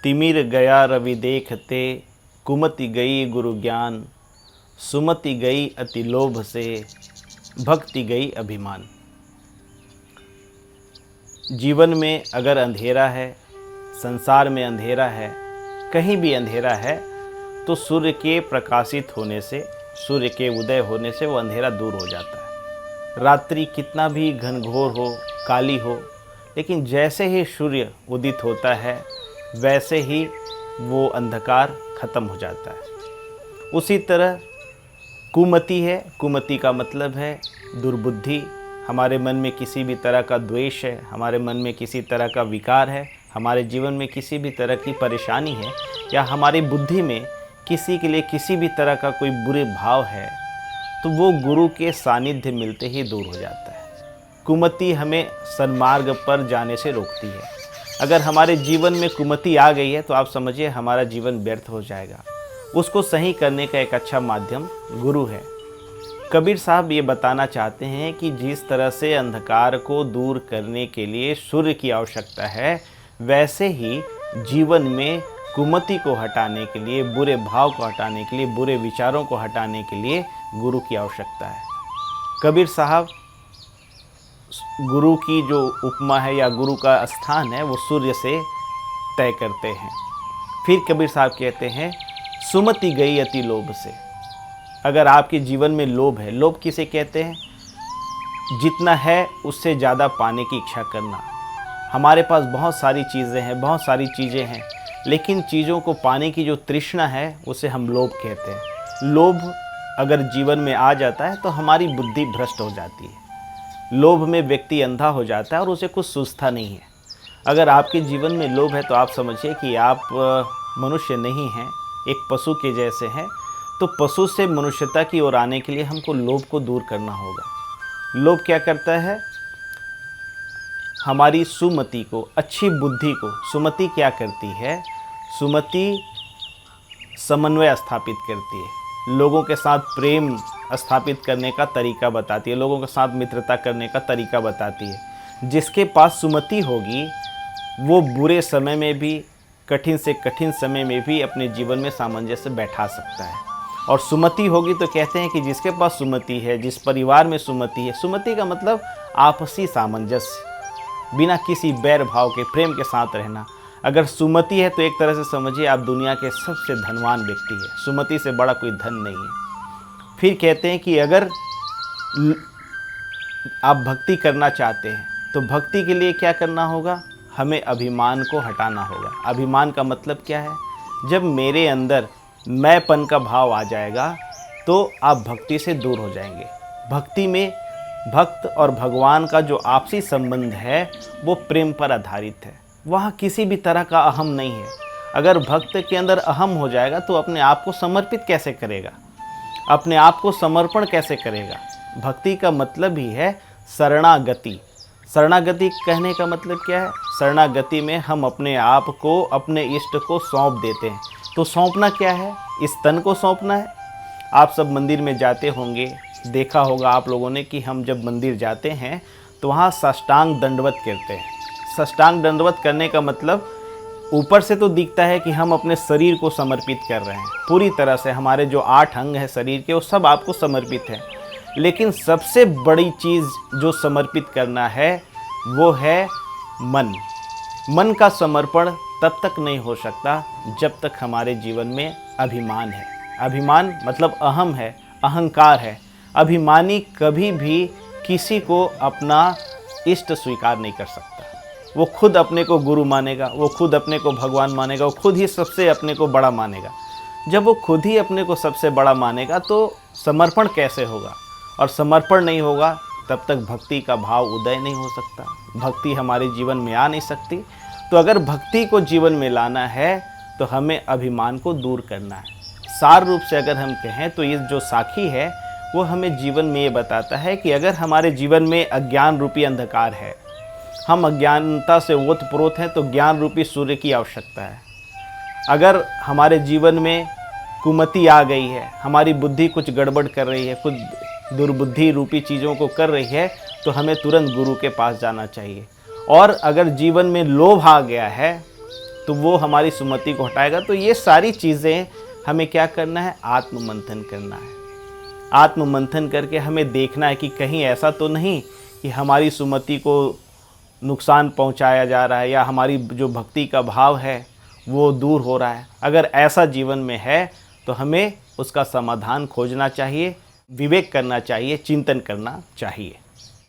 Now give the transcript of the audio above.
तिमिर गया रवि देखते, कुमति गई गुरु ज्ञान, सुमति गई अति लोभ से, भक्ति गई अभिमान। जीवन में अगर अंधेरा है, संसार में अंधेरा है, कहीं भी अंधेरा है, तो सूर्य के प्रकाशित होने से, सूर्य के उदय होने से वो अंधेरा दूर हो जाता है। रात्रि कितना भी घनघोर हो, काली हो, लेकिन जैसे ही सूर्य उदित होता है वैसे ही वो अंधकार खत्म हो जाता है। उसी तरह कुमति है, कुमति का मतलब है दुर्बुद्धि। हमारे मन में किसी भी तरह का द्वेष है, हमारे मन में किसी तरह का विकार है, हमारे जीवन में किसी भी तरह की परेशानी है, या हमारी बुद्धि में किसी के लिए किसी भी तरह का कोई बुरे भाव है, तो वो गुरु के सानिध्य मिलते ही दूर हो जाता है। कुमति हमें सन्मार्ग पर जाने से रोकती है। अगर हमारे जीवन में कुमति आ गई है तो आप समझिए हमारा जीवन व्यर्थ हो जाएगा। उसको सही करने का एक अच्छा माध्यम गुरु है। कबीर साहब ये बताना चाहते हैं कि जिस तरह से अंधकार को दूर करने के लिए सूर्य की आवश्यकता है, वैसे ही जीवन में कुमति को हटाने के लिए, बुरे भाव को हटाने के लिए, बुरे विचारों को हटाने के लिए गुरु की आवश्यकता है। कबीर साहब गुरु की जो उपमा है या गुरु का स्थान है वो सूर्य से तय करते हैं। फिर कबीर साहब कहते हैं सुमति गई अति लोभ से। अगर आपके जीवन में लोभ है, लोभ किसे कहते हैं? जितना है उससे ज़्यादा पाने की इच्छा करना। हमारे पास बहुत सारी चीज़ें हैं, बहुत सारी चीज़ें हैं, लेकिन चीज़ों को पाने की जो तृष्णा है उसे हम लोभ कहते हैं। लोभ अगर जीवन में आ जाता है तो हमारी बुद्धि भ्रष्ट हो जाती है। लोभ में व्यक्ति अंधा हो जाता है और उसे कुछ सूझता नहीं है। अगर आपके जीवन में लोभ है तो आप समझिए कि आप मनुष्य नहीं हैं, एक पशु के जैसे हैं। तो पशु से मनुष्यता की ओर आने के लिए हमको लोभ को दूर करना होगा। लोभ क्या करता है? हमारी सुमति को, अच्छी बुद्धि को, सुमति क्या करती है? सुमति समन्वय स्थापित करती है, लोगों के साथ प्रेम स्थापित करने का तरीका बताती है, लोगों के साथ मित्रता करने का तरीका बताती है। जिसके पास सुमति होगी वो बुरे समय में भी, कठिन से कठिन समय में भी अपने जीवन में सामंजस्य बैठा सकता है। और सुमति होगी तो कहते हैं कि जिसके पास सुमति है, जिस परिवार में सुमति है, सुमति का मतलब आपसी सामंजस्य, बिना किसी बैर भाव के प्रेम के साथ रहना। अगर सुमति है तो एक तरह से समझिए आप दुनिया के सबसे धनवान व्यक्ति है। सुमति से बड़ा कोई धन नहीं है। फिर कहते हैं कि अगर आप भक्ति करना चाहते हैं तो भक्ति के लिए क्या करना होगा? हमें अभिमान को हटाना होगा। अभिमान का मतलब क्या है? जब मेरे अंदर मैंपन का भाव आ जाएगा तो आप भक्ति से दूर हो जाएंगे। भक्ति में भक्त और भगवान का जो आपसी संबंध है वो प्रेम पर आधारित है। वहाँ किसी भी तरह का अहम नहीं है। अगर भक्त के अंदर अहम हो जाएगा तो अपने आप को समर्पित कैसे करेगा? अपने आप को समर्पण कैसे करेगा? भक्ति का मतलब ही है शरणागति। शरणागति कहने का मतलब क्या है? शरणागति में हम अपने आप को, अपने इष्ट को सौंप देते हैं। तो सौंपना क्या है? इस तन को सौंपना है। आप सब मंदिर में जाते होंगे, देखा होगा आप लोगों ने कि हम जब मंदिर जाते हैं तो वहाँ साष्टांग दंडवत करते हैं। साष्टांग दंडवत करने का मतलब ऊपर से तो दिखता है कि हम अपने शरीर को समर्पित कर रहे हैं, पूरी तरह से हमारे जो 8 अंग हैं शरीर के वो सब आपको समर्पित हैं। लेकिन सबसे बड़ी चीज़ जो समर्पित करना है वो है मन। मन का समर्पण तब तक नहीं हो सकता जब तक हमारे जीवन में अभिमान है। अभिमान मतलब अहम है, अहंकार है। अभिमानी कभी भी किसी को अपना इष्ट स्वीकार नहीं कर सकता। वो खुद अपने को गुरु मानेगा, वो खुद अपने को भगवान मानेगा, वो खुद ही सबसे अपने को बड़ा मानेगा। जब वो खुद ही अपने को सबसे बड़ा मानेगा तो समर्पण कैसे होगा? और समर्पण नहीं होगा तब तक भक्ति का भाव उदय नहीं हो सकता, भक्ति हमारे जीवन में आ नहीं सकती। तो अगर भक्ति को जीवन में लाना है तो हमें अभिमान को दूर करना है। सार रूप से अगर हम कहें तो ये जो साखी है वो हमें जीवन में ये बताता है कि अगर हमारे जीवन में अज्ञान रूपी अंधकार है, हम अज्ञानता से ओतप्रोत हैं, तो ज्ञान रूपी सूर्य की आवश्यकता है। अगर हमारे जीवन में कुमति आ गई है, हमारी बुद्धि कुछ गड़बड़ कर रही है, कुछ दुर्बुद्धि रूपी चीज़ों को कर रही है, तो हमें तुरंत गुरु के पास जाना चाहिए। और अगर जीवन में लोभ आ गया है तो वो हमारी सुमति को हटाएगा। तो ये सारी चीज़ें हमें क्या करना है, आत्ममंथन करना है। आत्ममंथन करके हमें देखना है कि कहीं ऐसा तो नहीं कि हमारी सुमति को नुकसान पहुंचाया जा रहा है या हमारी जो भक्ति का भाव है वो दूर हो रहा है। अगर ऐसा जीवन में है तो हमें उसका समाधान खोजना चाहिए, विवेक करना चाहिए, चिंतन करना चाहिए।